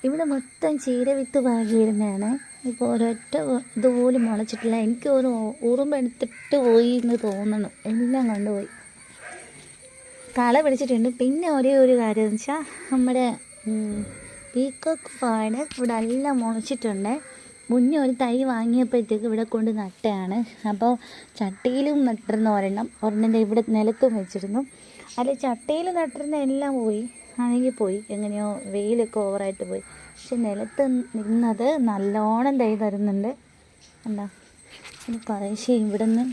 ഇവിടെ മൊത്തം ചീര വിത്ത് പാകിയിരുന്നതാണ്. ഇപ്പോൾ ഒരൊറ്റ ഇതുപോലും മുളച്ചിട്ടില്ല. എനിക്ക് ഒരു ഉറുമ്പെടുത്തിട്ട് പോയി എന്ന് തോന്നുന്നു. എല്ലാം കൊണ്ടുപോയി, കള പിടിച്ചിട്ടുണ്ട്. പിന്നെ ഒരേ ഒരു കാര്യം എന്ന് വെച്ചാൽ നമ്മുടെ പീക്കോക്ക് ഫാഡ് ഇവിടെ എല്ലാം മുളച്ചിട്ടുണ്ട്. മുന്നേ ഒരു തൈ വാങ്ങിയപ്പോഴത്തേക്ക് ഇവിടെ കൊണ്ട് നട്ടയാണ്. അപ്പോൾ ചട്ടിയിലും നട്ടിരുന്ന ഒരെണ്ണം ഇവിടെ നിലത്തും വെച്ചിരുന്നു. അതിൽ ചട്ടിയിൽ നട്ടിരുന്ന എല്ലാം പോയി, പോയി എങ്ങനെയോ വെയിലൊക്കെ ഓവറായിട്ട് പോയി. പക്ഷെ നിലത്ത് നിന്നത് നല്ലോണം തൈ തരുന്നുണ്ട്. എന്താ ഇനി കുറേശ്ശെ ഇവിടെ നിന്ന്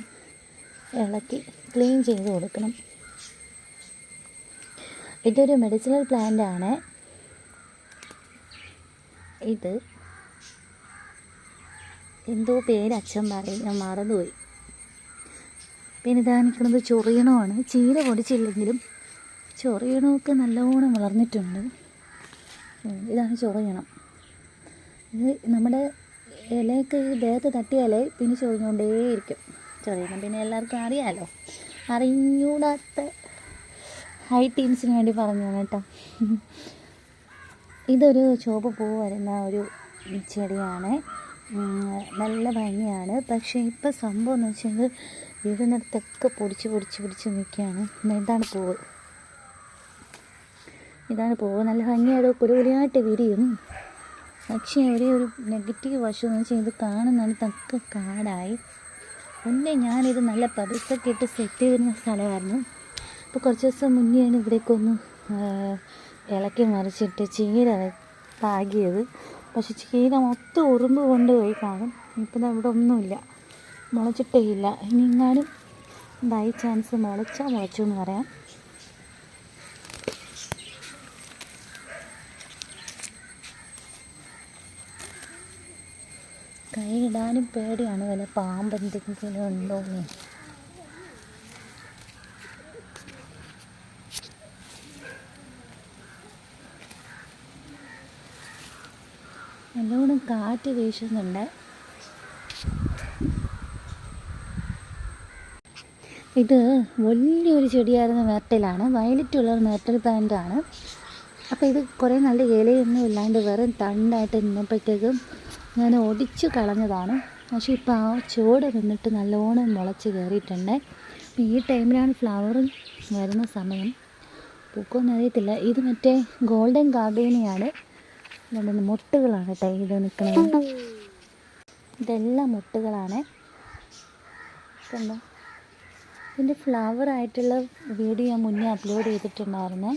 ഇളക്കി ക്ലീൻ ചെയ്ത് കൊടുക്കണം. ഇതൊരു മെഡിസിനൽ പ്ലാന്റ് ആണ്. ഇത് എന്തോ പേര് അച്ഛൻ പറയും, ഞാൻ മറന്നുപോയി. പിന്നെ ഇതാ നിൽക്കുന്നത് ചൊറിയണമാണ്. ചീര പൊടിച്ചില്ലെങ്കിലും ചൊറിയണമൊക്കെ നല്ലോണം വളർന്നിട്ടുണ്ട്. ഇതാണ് ചൊറിയണം. ഇത് നമ്മുടെ ഇലയൊക്കെ ഈ ദേഹത്ത് തട്ടിയാലേ പിന്നെ ചൊറിഞ്ഞുകൊണ്ടേയിരിക്കും ചൊറിയണം. പിന്നെ എല്ലാവർക്കും അറിയാമല്ലോ, അറിഞ്ഞൂടാത്ത ഹൈ ടീംസിന് വേണ്ടി പറഞ്ഞതാണ് കേട്ടോ. ഇതൊരു ചുവപ്പ് പൂ വരുന്ന ഒരു ചെടിയാണ്. നല്ല ഭംഗിയാണ്. പക്ഷേ ഇപ്പോൾ സംഭവം എന്ന് വെച്ചാൽ വീടിനടുത്തൊക്കെ പൊടിച്ച് നിൽക്കുകയാണ്. ഇതാണ് പൂവ്. നല്ല ഭംഗിയായിട്ട് കുരുകുലിയായിട്ട് വിരിയും. പക്ഷേ ഒരു നെഗറ്റീവ് വശം എന്ന് വെച്ചാൽ ഇത് കാണുന്നിടത്തൊക്കെ കാടായി. മുന്നേ ഞാനിത് നല്ല പതിസൊക്കെ ഇട്ട് സെറ്റ് ചെയ്തിരുന്ന സ്ഥലമായിരുന്നു. അപ്പോൾ കുറച്ച് ദിവസം മുന്നെയാണ് ഇവിടേക്കൊന്ന് ഇളക്കി മറിച്ചിട്ട് ചീര പാകിയത്. പക്ഷെ ചീര മൊത്തം ഉറുമ്പ് കൊണ്ടുപോയി കാണും. ഇപ്പം ഇവിടെ ഒന്നുമില്ല, മുളച്ചിട്ടേ ഇല്ല. ഇനി എങ്ങാനും ബൈ ചാൻസ് മുളച്ചു എന്ന് പറയാം. കൈയിടാനും പേടിയാണ്, വല്ല പാമ്പെന്തെങ്കിലും ഉണ്ടോന്ന്. നല്ലോണം കാറ്റ് വീശുന്നുണ്ട്. ഇത് വലിയൊരു ചെടിയായിരുന്ന മെർട്ടലാണ്, വയലറ്റ് കളർ മെർട്ടൽ പ്ലാന്റാണ്. അപ്പോൾ ഇത് കുറേ നല്ല ഇലയൊന്നും ഇല്ലാണ്ട് വെറും തണ്ടായിട്ട് നിന്നപ്പോഴത്തേക്കും ഞാൻ ഒടിച്ചു കളഞ്ഞതാണ്. പക്ഷേ ഇപ്പോൾ ആ ചുവട് നിന്നിട്ട് നല്ലോണം മുളച്ച് കയറിയിട്ടുണ്ട്. ഈ ടൈമിലാണ് ഫ്ലവർ വരുന്ന സമയം. പൂക്കൊന്നും അറിയത്തില്ല. ഇത് മറ്റേ ഗോൾഡൻ ഗാർഡേനിയാണ്. മുട്ടുകളാണ് കേട്ടോ ഇത് നിൽക്കുന്നത്. ഇതെല്ലാം മുട്ടുകളാണ്. കണ്ടോ, ഇതിൻ്റെ ഫ്ലവറായിട്ടുള്ള വീഡിയോ ഞാൻ മുന്നേ അപ്ലോഡ് ചെയ്തിട്ടുണ്ടായിരുന്നേ.